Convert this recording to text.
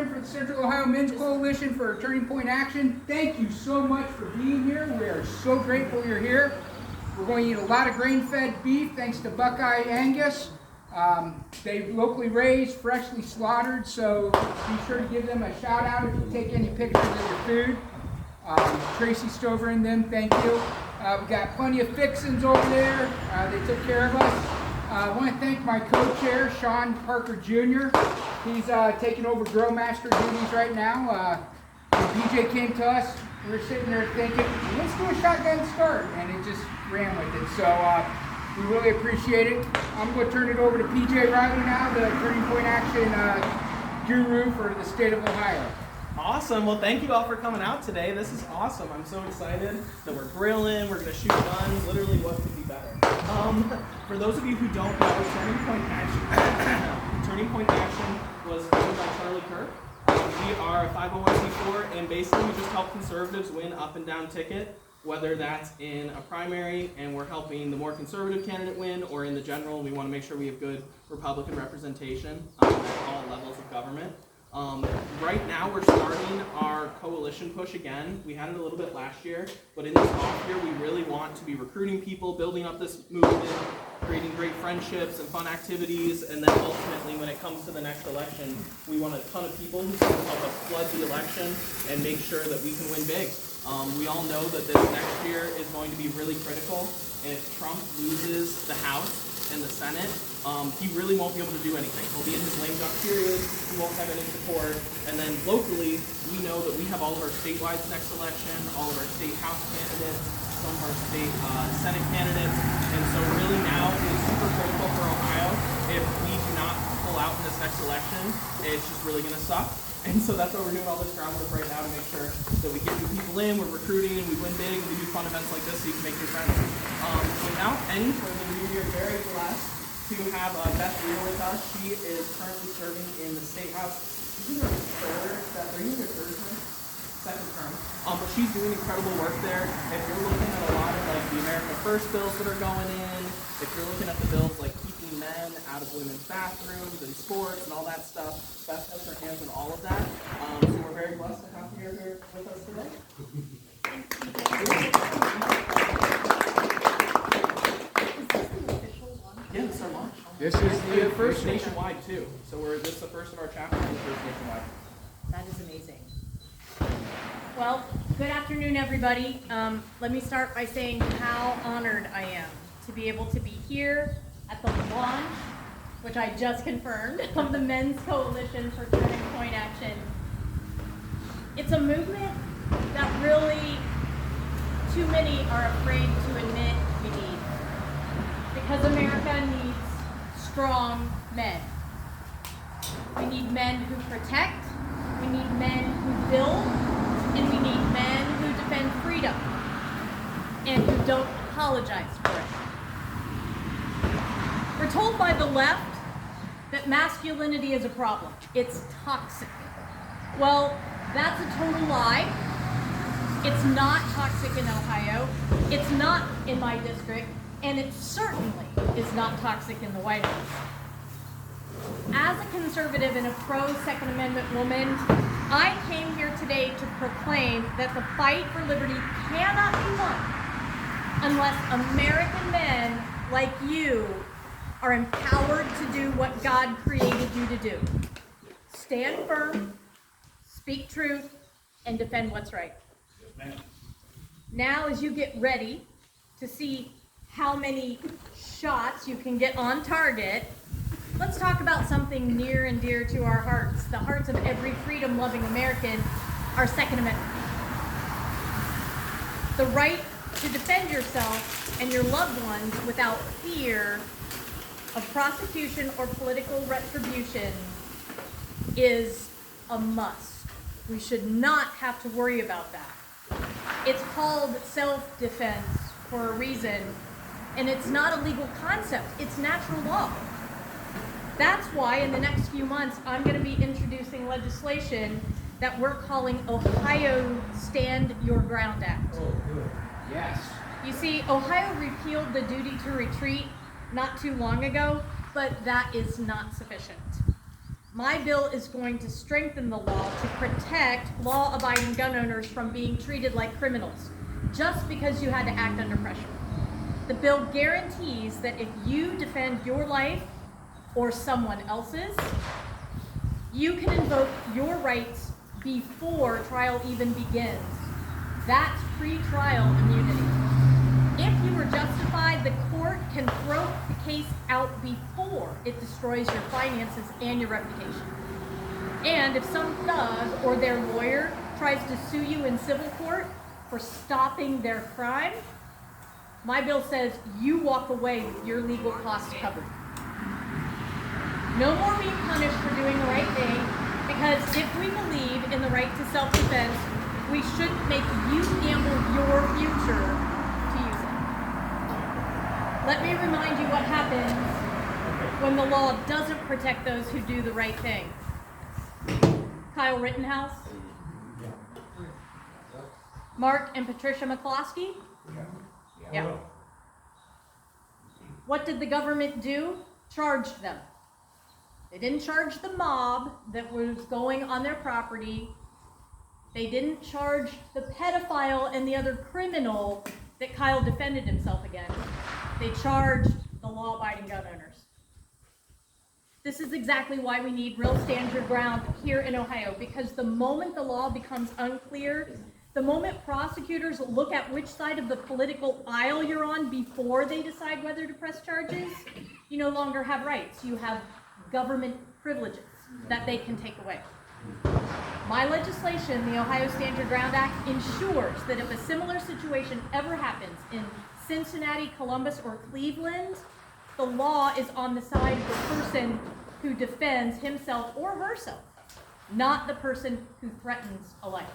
Stoverin for the Central Ohio Men's Coalition for Turning Point Action. Thank you so much for being here. We are so grateful you're here. We're going to eat a lot of grain-fed beef thanks to Buckeye Angus. They locally raised, freshly slaughtered, so be sure to give them a shout out if you take any pictures of your food. Tracy Stover and them, thank you. We got plenty of fixins over there. They took care of us. I want to thank my co-chair, Sean Parker Jr. He's taking over grill master duties right now. When PJ came to us, we were sitting there thinking, let's do a shotgun start, and it just ran with it. So we really appreciate it. I'm going to turn it over to PJ Riley now, the Turning Point Action guru for the state of Ohio. Awesome. Well, thank you all for coming out today. This is awesome. I'm so excited that we're grilling. We're going to shoot guns. Literally, what could be better? For those of you who don't know, Turning Point Action was founded by Charlie Kirk. We are a 501c4, and basically we just help conservatives win up and down ticket, whether that's in a primary and we're helping the more conservative candidate win, or in the general, we want to make sure we have good Republican representation at all levels of government. Right now we're starting our coalition push again. We had it a little bit last year, but in this off year we really want to be recruiting people, building up this movement, creating great friendships and fun activities, and then ultimately when it comes to the next election, we want a ton of people who can help us flood the election and make sure that we can win big. We all know that this next year is going to be really critical. If Trump loses the House and the Senate, he really won't be able to do anything. He'll be in his lame duck period, he won't have any support, and then locally, we know that we have all of our statewide next election, all of our state House candidates, some of our state Senate candidates, and so really now is super critical for Ohio. If we do not pull out in this next election, it's just really going to suck. And so that's why we're doing all this groundwork right now to make sure that we get new people in, we're recruiting, and we win big, and we do fun events like this so you can make new friends. Without any further ado, we are very blessed to have Beth Lear with us. She is currently serving in the State House. She's in her third term? Second term. But she's doing incredible work there. If you're looking at a lot of like the America First bills that are going in, if you're looking at the bills like keeping men out of women's bathrooms and sports and all that stuff, Beth has her hands in all of that. So we're very blessed to have you here with us today. Yeah, this is our launch. This is the first nationwide too. So this is the first of our chapters and the first nationwide. That is amazing. Well, good afternoon, everybody. Let me start by saying how honored I am to be able to be here at the launch, which I just confirmed, of the Men's Coalition for Turning Point Action. It's a movement that really too many are afraid to admit we need. Because America needs strong men. We need men who protect, we need men who build, and we need men who defend freedom and who don't apologize for it. We're told by the left that masculinity is a problem. It's toxic. Well, that's a total lie. It's not toxic in Ohio. It's not in my district. And it certainly is not toxic in the White House. As a conservative and a pro-Second Amendment woman, I came here today to proclaim that the fight for liberty cannot be won unless American men like you are empowered to do what God created you to do. Stand firm, speak truth, and defend what's right. Now, as you get ready to see how many shots you can get on target, let's talk about something near and dear to our hearts, the hearts of every freedom-loving American, our Second Amendment. The right to defend yourself and your loved ones without fear of prosecution or political retribution is a must. We should not have to worry about that. It's called self-defense for a reason, and it's not a legal concept, it's natural law. That's why in the next few months I'm going to be introducing legislation that we're calling Ohio Stand Your Ground Act. Oh, good. Yes. You see, Ohio repealed the duty to retreat not too long ago, but that is not sufficient. My bill is going to strengthen the law to protect law-abiding gun owners from being treated like criminals, just because you had to act under pressure. The bill guarantees that if you defend your life or someone else's, you can invoke your rights before trial even begins. That's pre-trial immunity. If you were justified, the court can throw the case out before it destroys your finances and your reputation. And if some thug or their lawyer tries to sue you in civil court for stopping their crime, my bill says you walk away with your legal costs covered. No more being punished for doing the right thing, because if we believe in the right to self-defense, we shouldn't make you gamble your future to use it. Let me remind you what happens when the law doesn't protect those who do the right thing. Kyle Rittenhouse, Mark and Patricia McCloskey. Yeah. What did the government do? Charged them. They didn't charge the mob that was going on their property. They didn't charge the pedophile and the other criminal that Kyle defended himself against. They charged the law-abiding gun owners. This is exactly why we need real stand your ground here in Ohio, because the moment the law becomes unclear, the moment prosecutors look at which side of the political aisle you're on before they decide whether to press charges, you no longer have rights. You have government privileges that they can take away. My legislation, the Ohio Stand Your Ground Act, ensures that if a similar situation ever happens in Cincinnati, Columbus, or Cleveland, the law is on the side of the person who defends himself or herself, not the person who threatens a life.